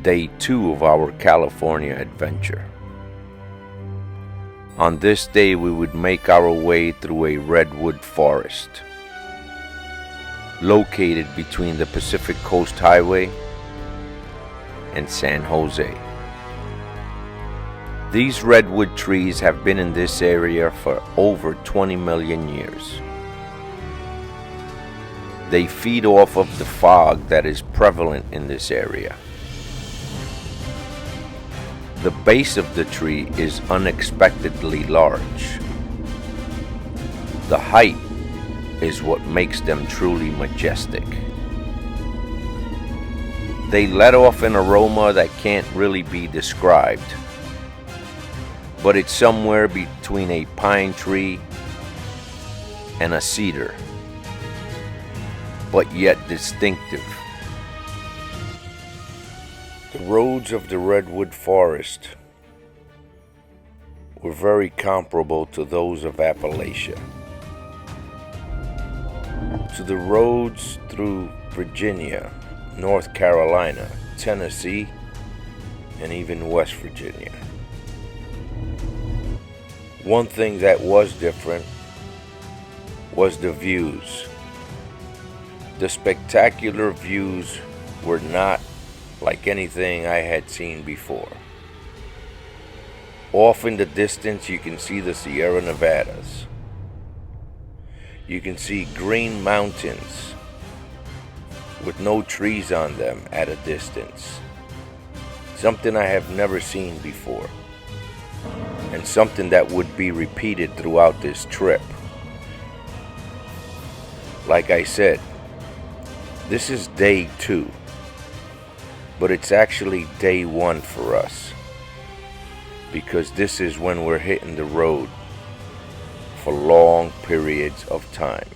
day 2 of our California adventure. On this day, we would make our way through a redwood forest located between the Pacific Coast Highway and San Jose. These redwood trees have been in this area for over 20 million years. They feed off of the fog that is prevalent in this area. The base of the tree is unexpectedly large. The height is what makes them truly majestic. They let off an aroma that can't really be described, but it's somewhere between a pine tree and a cedar, but yet distinctive. The roads of the redwood forest were very comparable to those of Appalachia, to the roads through Virginia, North Carolina, Tennessee, and even West Virginia. One thing that was different was the views. The spectacular views were not like anything I had seen before. Off in the distance, you can see the Sierra Nevadas. You can see green mountains with no trees on them at a distance. Something I have never seen before, and something that would be repeated throughout this trip. Like I said, this is day 2, but it's actually day 1 for us, because this is when we're hitting the road for long periods of time.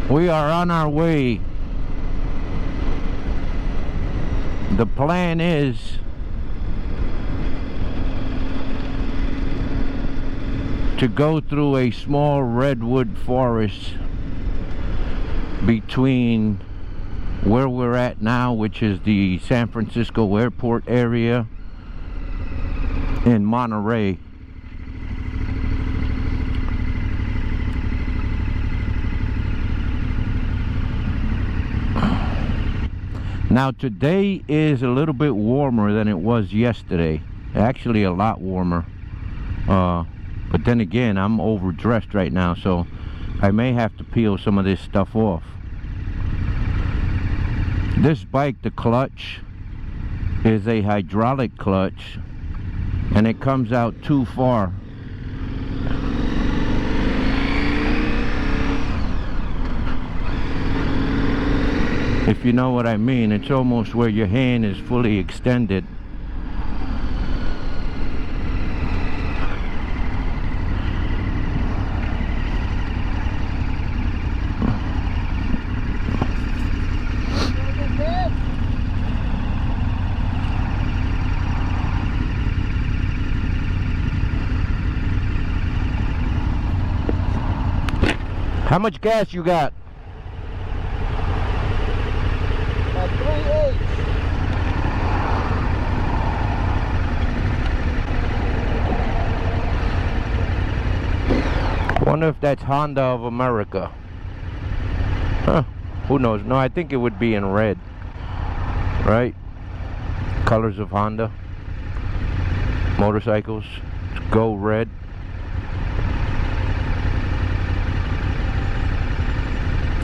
We are on our way. The plan is to go through a small redwood forest between where we're at now, which is the San Francisco airport area, and Monterey. Now today is a little bit warmer than it was yesterday. Actually a lot warmer. But then again, I'm overdressed right now, so I may have to peel some of this stuff off. This bike, the clutch, is a hydraulic clutch, and it comes out too far. If you know what I mean, it's almost where your hand is fully extended. How much gas you got? About 3/8. Wonder if that's Honda of America. Huh, who knows? No, I think it would be in red. Right? Colors of Honda. Motorcycles. Go red.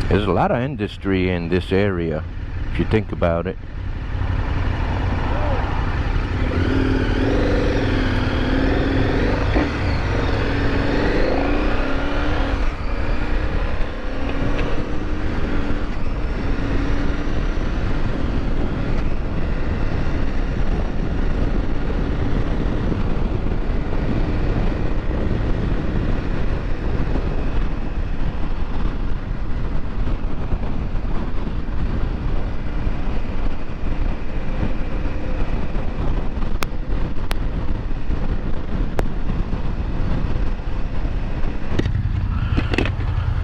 There's a lot of industry in this area, if you think about it.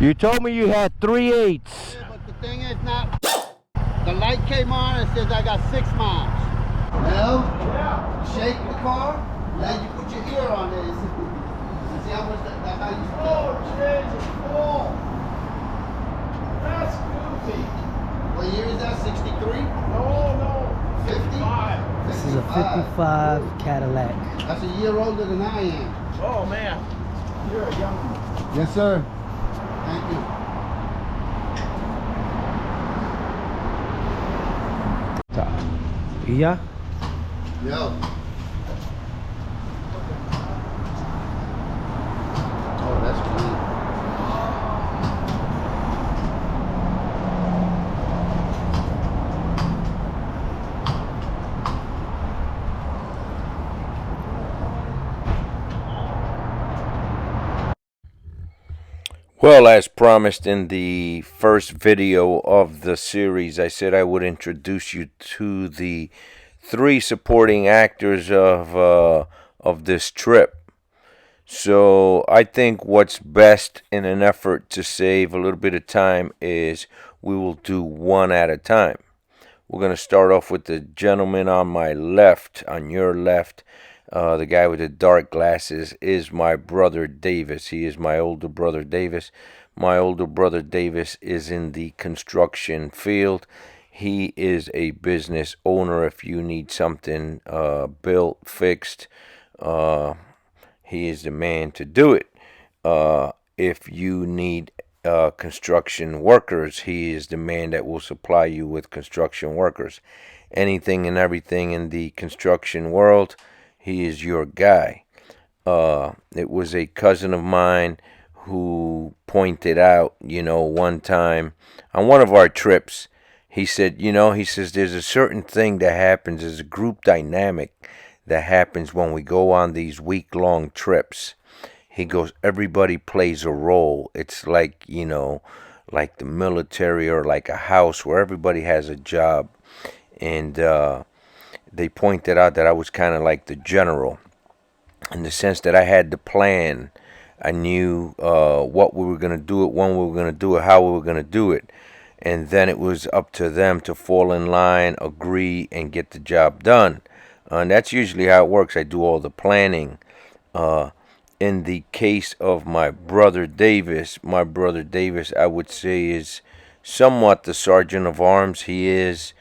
You told me you had 3/8. Yeah, but the thing is not. The light came on and says I got 6 miles. Well, yeah. Shake the car, then you put your ear on it. See how much that how you feel? Oh, change is full. That's goofy. What year is that? 63? No. 50? 55. This is a 55 Cadillac. That's a year older than I am. Oh man, you're a young one. Yes, sir. Thank you. Yeah? Yo. Oh, that's clean. Well, as promised in the first video of the series, I said I would introduce you to the 3 supporting actors of this trip. So I think what's best in an effort to save a little bit of time is we will do one at a time. We're going to start off with the gentleman on my left, on your left. The guy with the dark glasses is my brother Davis. He is my older brother Davis. My older brother Davis is in the construction field. He is a business owner. If you need something built, fixed, he is the man to do it. If you need construction workers, he is the man that will supply you with construction workers. Anything and everything in the construction world, he is your guy. It was a cousin of mine who pointed out, one time on one of our trips, he said, he says, there's a certain thing that happens, there's a group dynamic that happens when we go on these week-long trips. He goes, everybody plays a role. It's like, like the military or like a house where everybody has a job. And they pointed out that I was kind of like the general in the sense that I had the plan. I knew what we were going to do it, when we were going to do it, how we were going to do it. And then it was up to them to fall in line, agree, and get the job done. And that's usually how it works. I do all the planning. In the case of my brother Davis, I would say, is somewhat the sergeant of arms. He is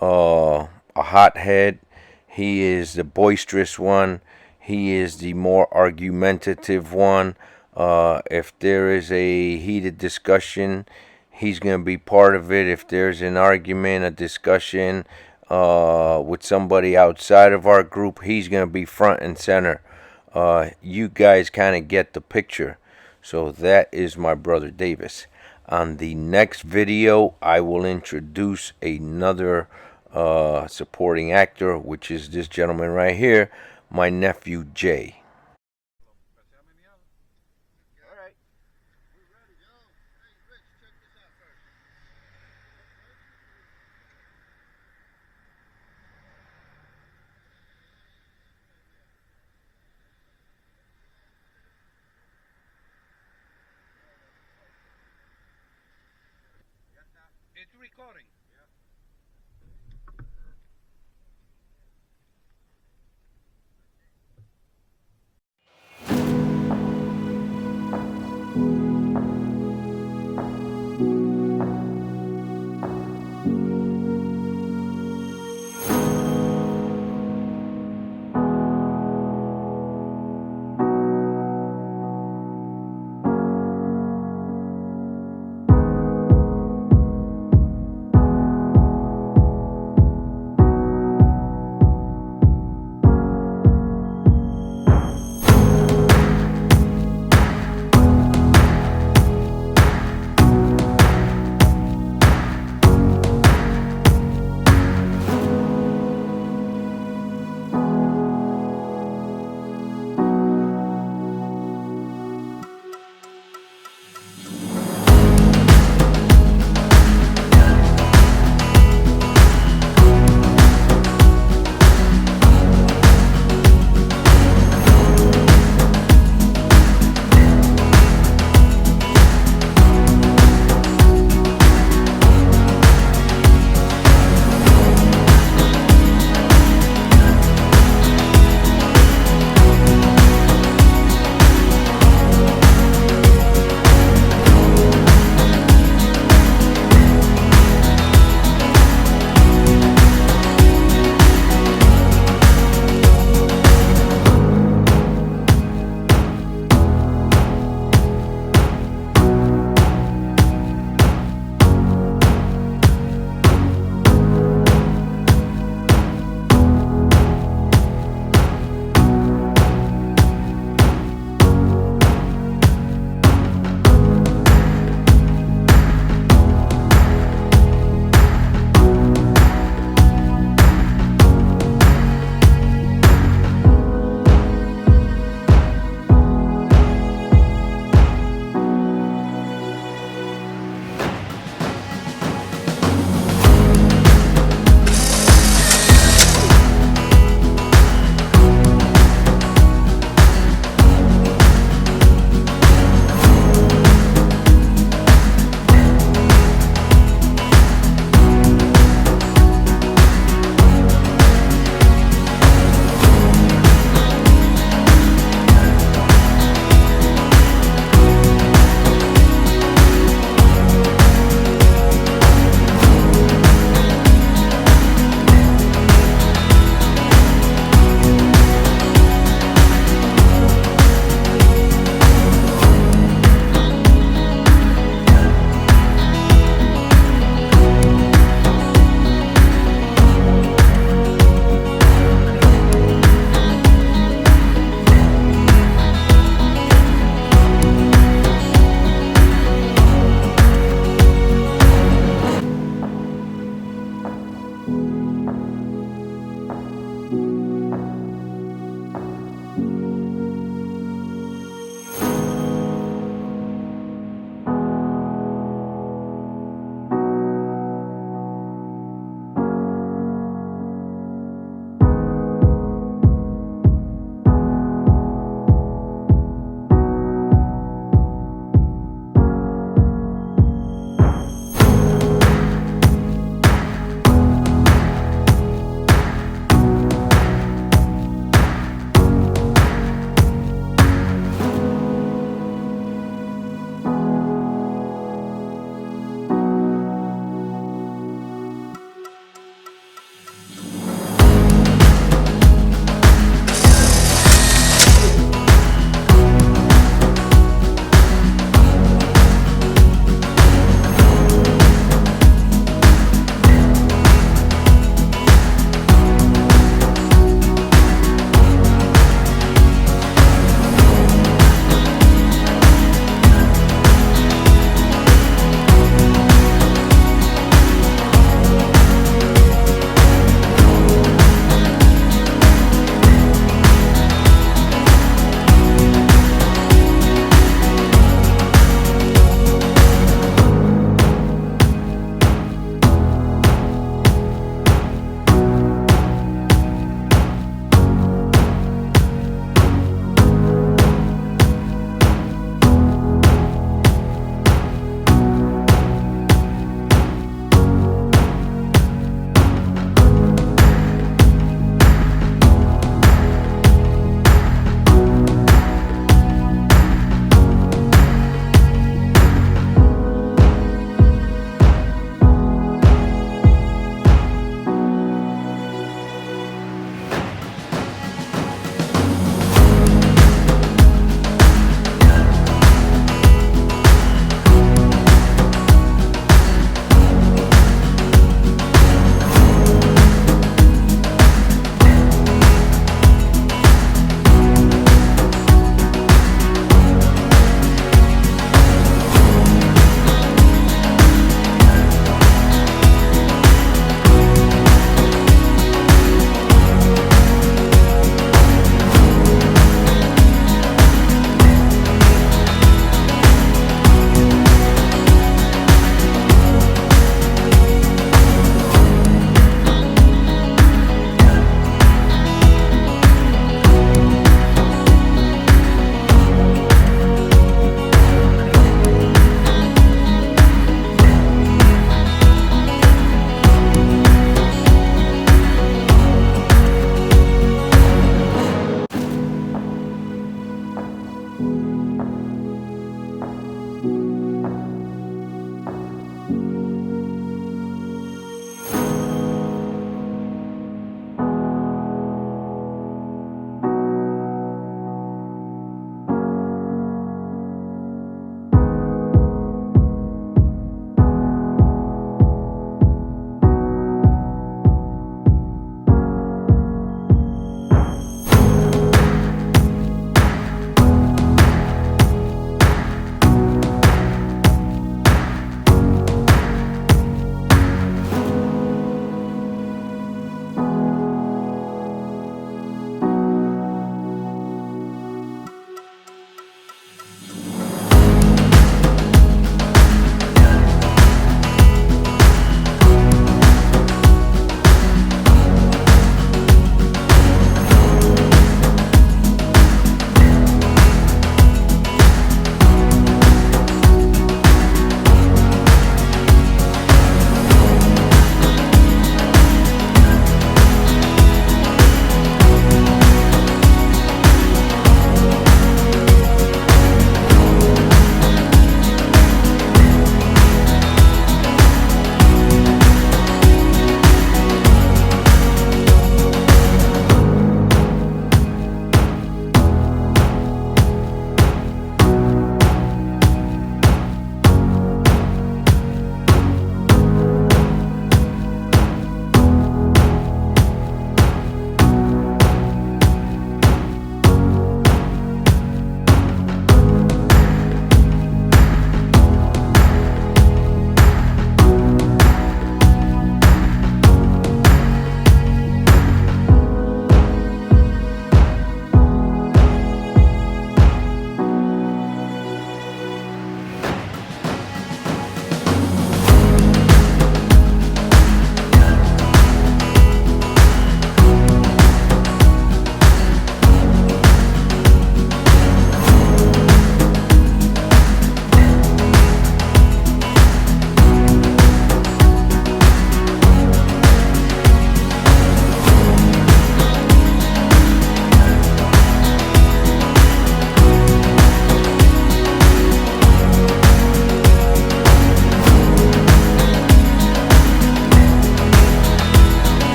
a hothead. He is the boisterous one. He is the more argumentative one. If there is a heated discussion, he's going to be part of it. If there's an argument, a discussion with somebody outside of our group, he's going to be front and center. You guys kind of get the picture. So that is my brother Davis. On the next video, I will introduce another supporting actor, which is this gentleman right here, my nephew Jay. recording.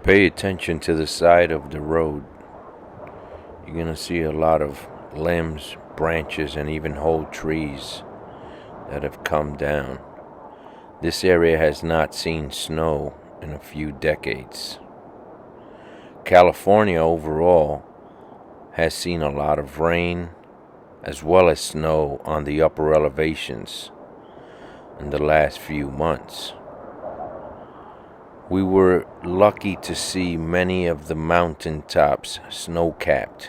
Pay attention to the side of the road. You're gonna see a lot of limbs, branches, and even whole trees that have come down. This area has not seen snow in a few decades. California overall has seen a lot of rain as well as snow on the upper elevations in the last few months. We were lucky to see many of the mountain tops snow-capped,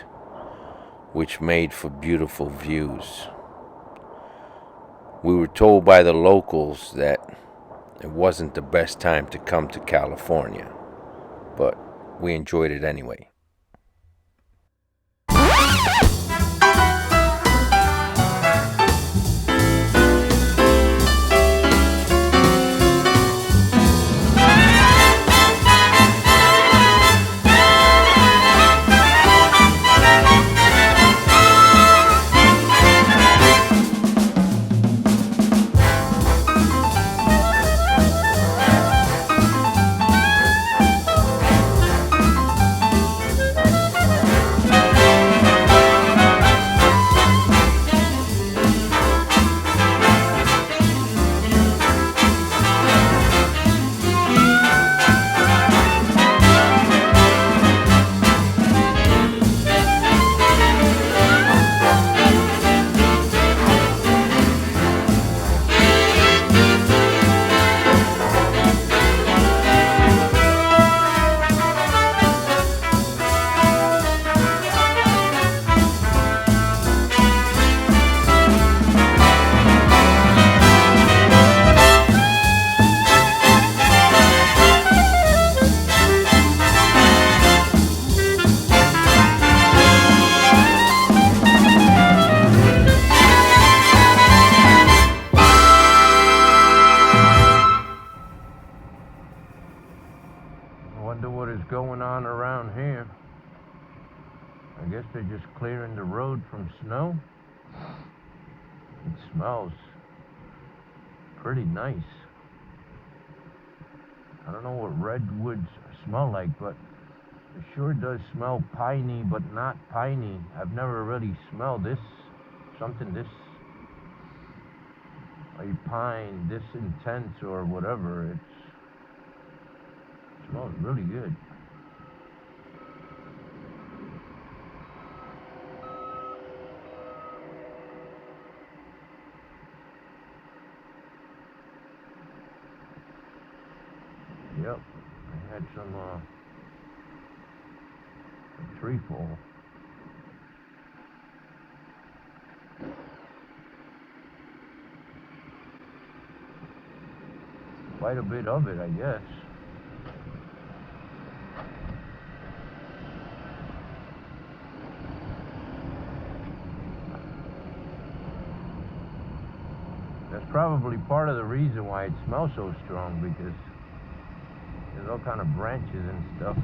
which made for beautiful views. We were told by the locals that it wasn't the best time to come to California, but we enjoyed it anyway. Wonder what is going on around here. I guess they're just clearing the road from snow. It smells pretty nice. I don't know what redwoods smell like, but it sure does smell piney, but not piney. I've never really smelled this, something this like pine, this intense or whatever. It smells really good. Yep, I had some a tree fall. Quite a bit of it, I guess. That's probably part of the reason why it smells so strong, because there's all kind of branches and stuff.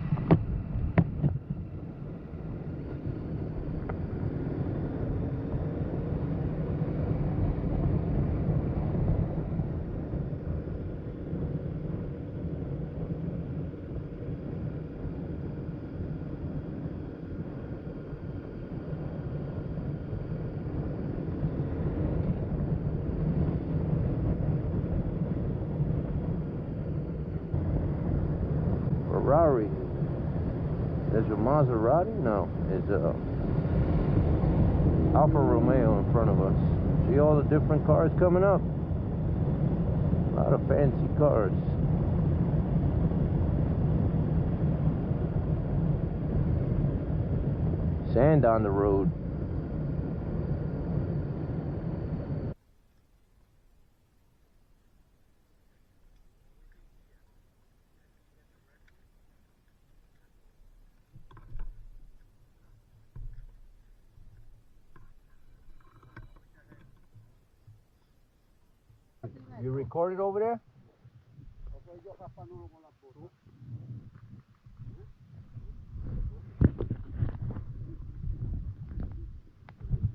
Ferrari. There's a Maserati? No, it's a Alfa Romeo in front of us. See all the different cars coming up? A lot of fancy cars. Sand on the road. You recorded over there?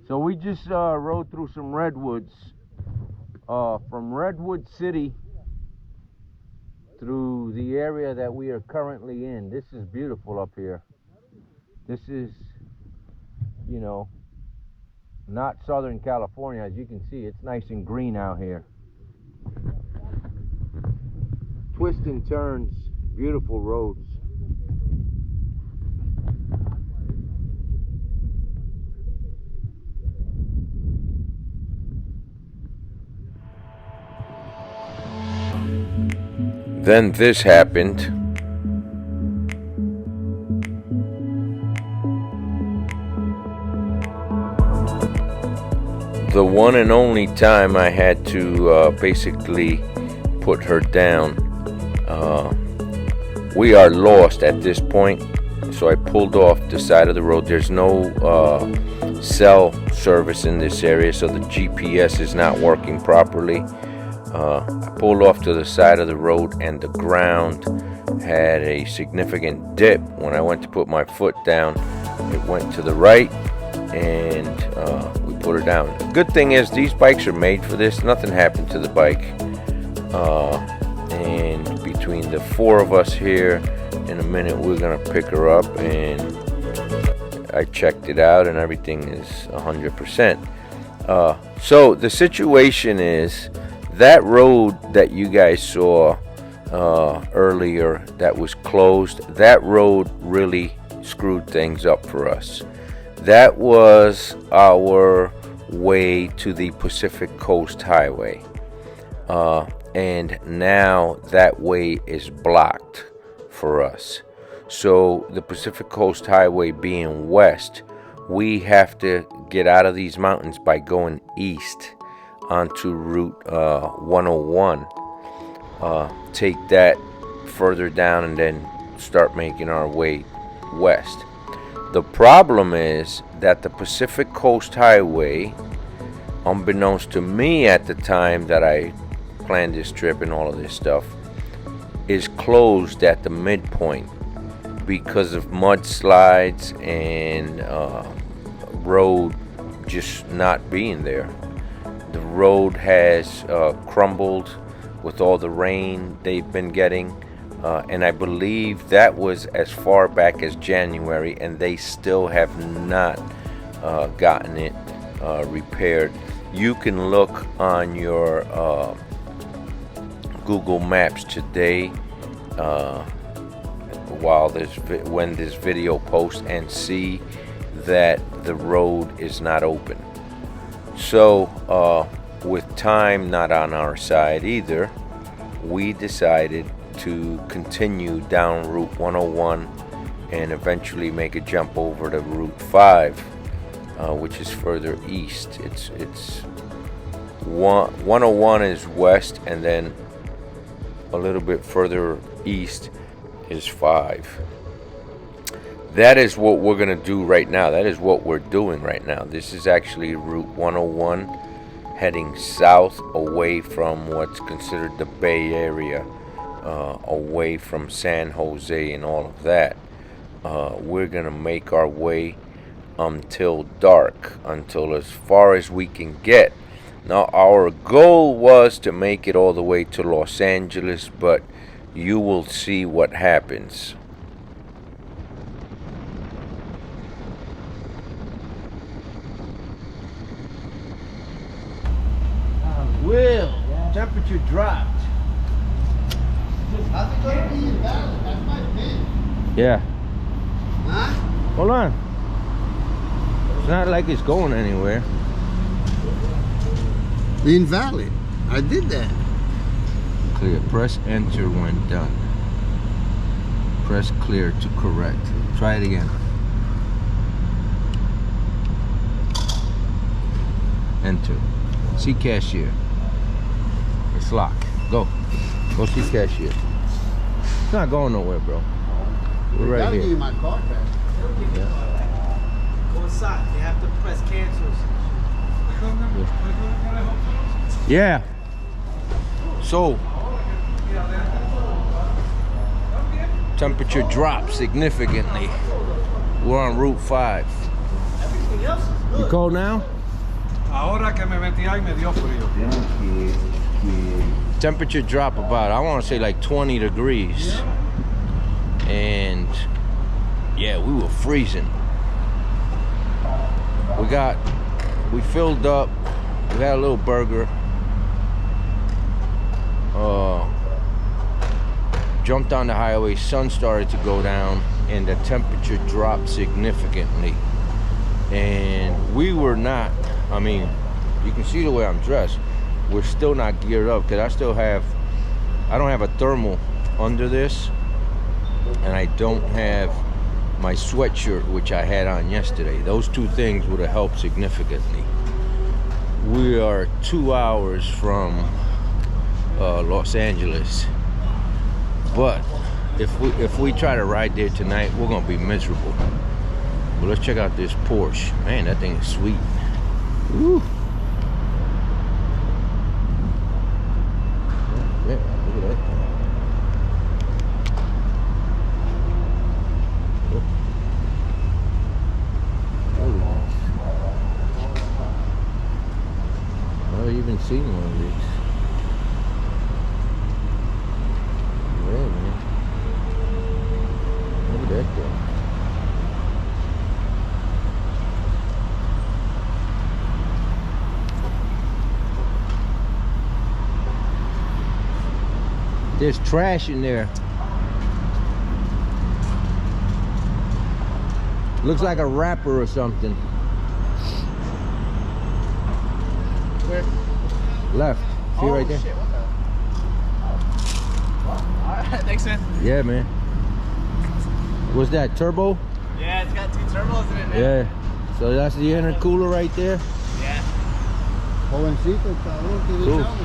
So we just rode through some redwoods from Redwood City through the area that we are currently in. This is beautiful up here. This is, you know, not Southern California. As you can see, it's nice and green out here. Twists and turns, beautiful roads. Then this happened. The one and only time I had to basically put her down. We are lost at this point, so I pulled off the side of the road. There's no cell service in this area, so the GPS is not working properly. I pulled off to the side of the road, and the ground had a significant dip. When I went to put my foot down, it went to the right, and we put her down. Good thing is these bikes are made for this. Nothing happened to the bike. And between the four of us here, in a minute we're gonna pick her up, and I checked it out and everything is 100%. So the situation is, that road that you guys saw earlier that was closed, that road really screwed things up for us. That was our way to the Pacific Coast Highway. And now that way is blocked for us. So the Pacific Coast Highway being west, we have to get out of these mountains by going east onto Route 101. Take that further down and then start making our way west. The problem is that the Pacific Coast Highway, unbeknownst to me at the time that I planned this trip and all of this stuff, is closed at the midpoint because of mudslides and road just not being there. The road has crumbled with all the rain they've been getting, and I believe that was as far back as January, and they still have not gotten it repaired. You can look on your Google Maps today when this video posts, and see that the road is not open. So with time not on our side either, we decided to continue down Route 101 and eventually make a jump over to Route 5, which is further east. It's 101 is west, and then a little bit further east is 5. That is what we're going to do right now. That is what we're doing right now. This is actually Route 101 heading south away from what's considered the Bay Area, away from San Jose and all of that. We're going to make our way until dark, until as far as we can get. Now, our goal was to make it all the way to Los Angeles, but you will see what happens. Will, temperature dropped. How's it going to be invalid? That's my pin. Yeah. Huh? Hold on. It's not like it's going anywhere. Invalid. I did that. Clear. Press enter when done. Press clear to correct. Try it again. Enter. See cashier. It's locked. Go. Go see cashier. It's not going nowhere, bro. We're right Gotta here. give you my card back. Go inside. You have to press cancel. Yeah. So, temperature dropped significantly. We're on Route 5. Everything else is good. You cold now? Ahora que me metí ahí me dio frío. temperature dropped about, I want to say like 20 degrees. And yeah, we were freezing. We filled up, we had a little burger. Jumped on the highway, sun started to go down, and the temperature dropped significantly. And we were not, I mean, you can see the way I'm dressed. We're still not geared up because I don't have a thermal under this, and I don't have my sweatshirt, which I had on yesterday. Those two things would have helped significantly. We are 2 hours from Los Angeles, but if we try to ride there tonight, we're gonna be miserable. But let's check out this Porsche. Man, that thing is sweet. Woo. Yeah, look at that thing. Really nice. I've never even seen one of these. Yeah, man. Look at that thing. There's trash in there. Looks like a wrapper or something. Where? Left. See right there? Shit, what the? Alright, thanks, man. Yeah, man. What's that, turbo? Yeah, it's got 2 turbos in it now. Yeah. So that's the intercooler right there. Yeah. Jovencito, cabrón, tiene Cool. chavo.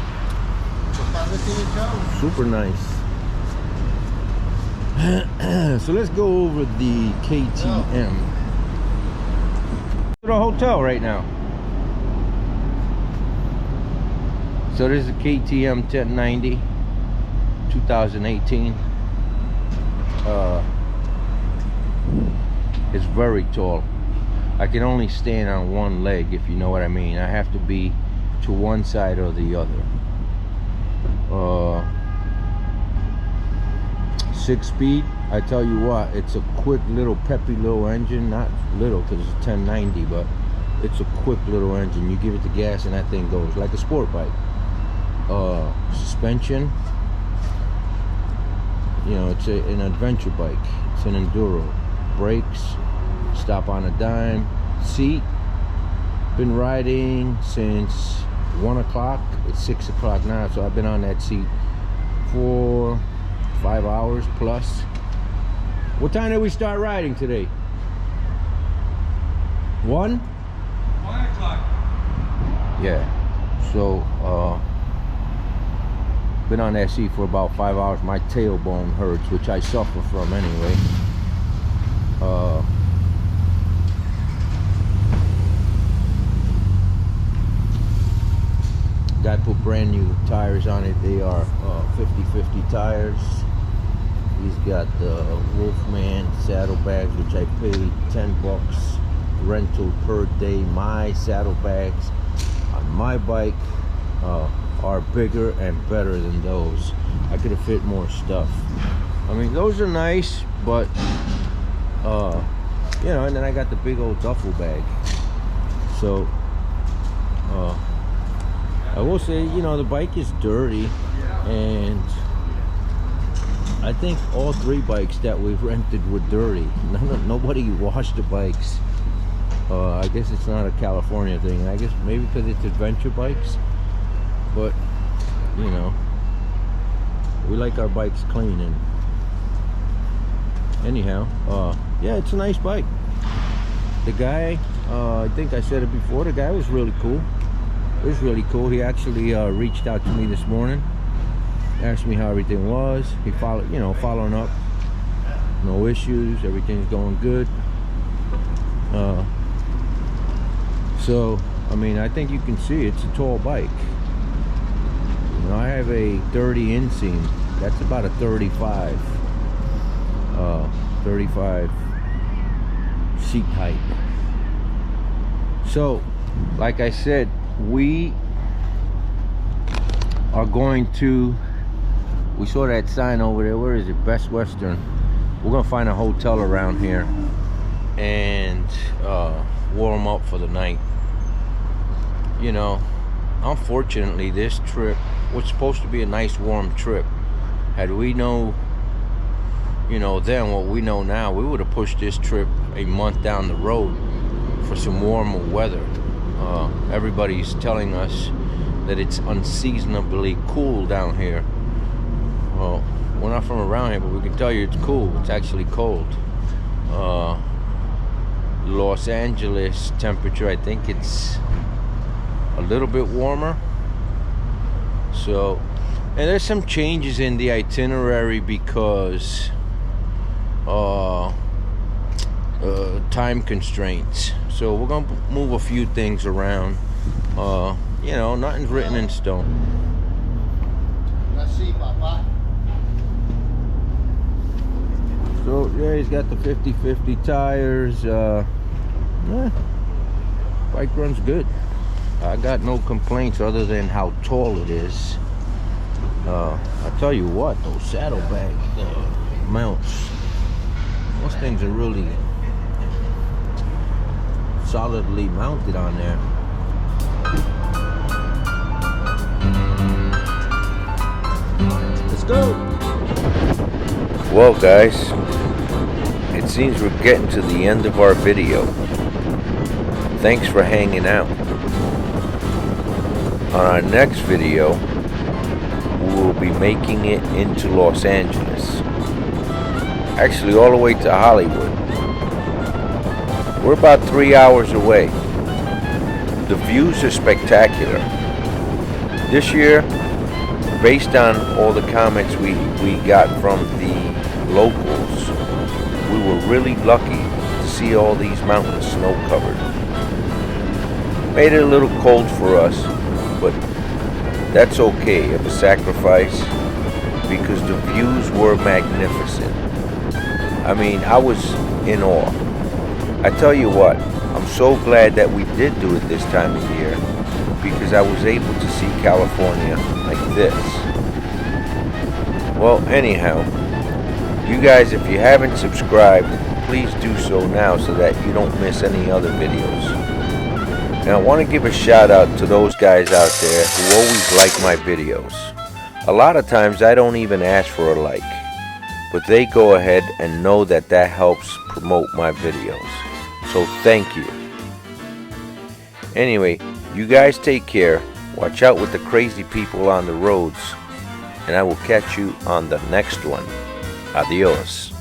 Compadre tiene chavo. Super nice. So let's go over the KTM. To the hotel right now. So this is a KTM 1090 2018. It's very tall. I can only stand on one leg, if you know what I mean. I have to be to one side or the other. 6-speed, I tell you what, it's a quick little peppy little engine. Not little because it's a 1090, but it's a quick little engine. You give it the gas and that thing goes like a sport bike. Suspension, you know, it's an adventure bike. It's an enduro. Brakes, stop on a dime. Seat, been riding since 1 o'clock. It's 6 o'clock now, so I've been on that seat for 5 hours plus. What time did we start riding today? 1? 1 o'clock. Yeah. So been on that seat for about 5 hours. My tailbone hurts, which I suffer from anyway. Guy put brand new tires on it. They are 50/50 tires. He's got the Wolfman saddlebags, which I paid $10 rental per day. My saddlebags on my bike are bigger and better than those. I could have fit more stuff. I mean, those are nice, but you know, and then I got the big old duffel bag. So I will say, you know, the bike is dirty, and I think all 3 bikes that we've rented were dirty. Nobody washed the bikes. I guess it's not a California thing. I guess maybe because it's adventure bikes, but you know, we like our bikes clean. And anyhow, yeah, it's a nice bike. The guy, I think I said it before, the guy was really cool. It was really cool. He actually reached out to me this morning, asked me how everything was. He followed, you know, following up. No issues. Everything's going good. So, I mean, I think you can see it's a tall bike. You know, I have a 30 inseam. That's about a 35. 35 seat height. So, like I said, we are going to, we saw that sign over there, where is it? Best Western. We're gonna find a hotel around here and warm up for the night. You know, unfortunately this trip was supposed to be a nice warm trip. Had we know, you know, then what we know now, we would have pushed this trip a month down the road for some warmer weather. Everybody's telling us that it's unseasonably cool down here. Well, we're not from around here, but we can tell you it's cool. It's actually cold. Los Angeles temperature, I think it's a little bit warmer. So, and there's some changes in the itinerary because time constraints. So we're gonna move a few things around. You know, nothing's written in stone. Let's see, Papa. So yeah, he's got the 50/50 tires. Bike runs good. I got no complaints other than how tall it is. I tell you what, those saddlebag mounts, those things are really solidly mounted on there. Let's go. Well guys, it seems we're getting to the end of our video. Thanks for hanging out. On our next video, we will be making it into Los Angeles. Actually all the way to Hollywood. We're about 3 hours away. The views are spectacular. This year, based on all the comments we got from the locals, we were really lucky to see all these mountains snow covered. Made it a little cold for us, but that's okay of a sacrifice because the views were magnificent. I mean, I was in awe. I tell you what, I'm so glad that we did do it this time of year because I was able to see California like this. Well, anyhow, you guys, if you haven't subscribed, please do so now so that you don't miss any other videos. Now, I want to give a shout out to those guys out there who always like my videos. A lot of times I don't even ask for a like, but they go ahead and know that that helps promote my videos. So thank you. Anyway, you guys take care. Watch out with the crazy people on the roads. And I will catch you on the next one. Adios.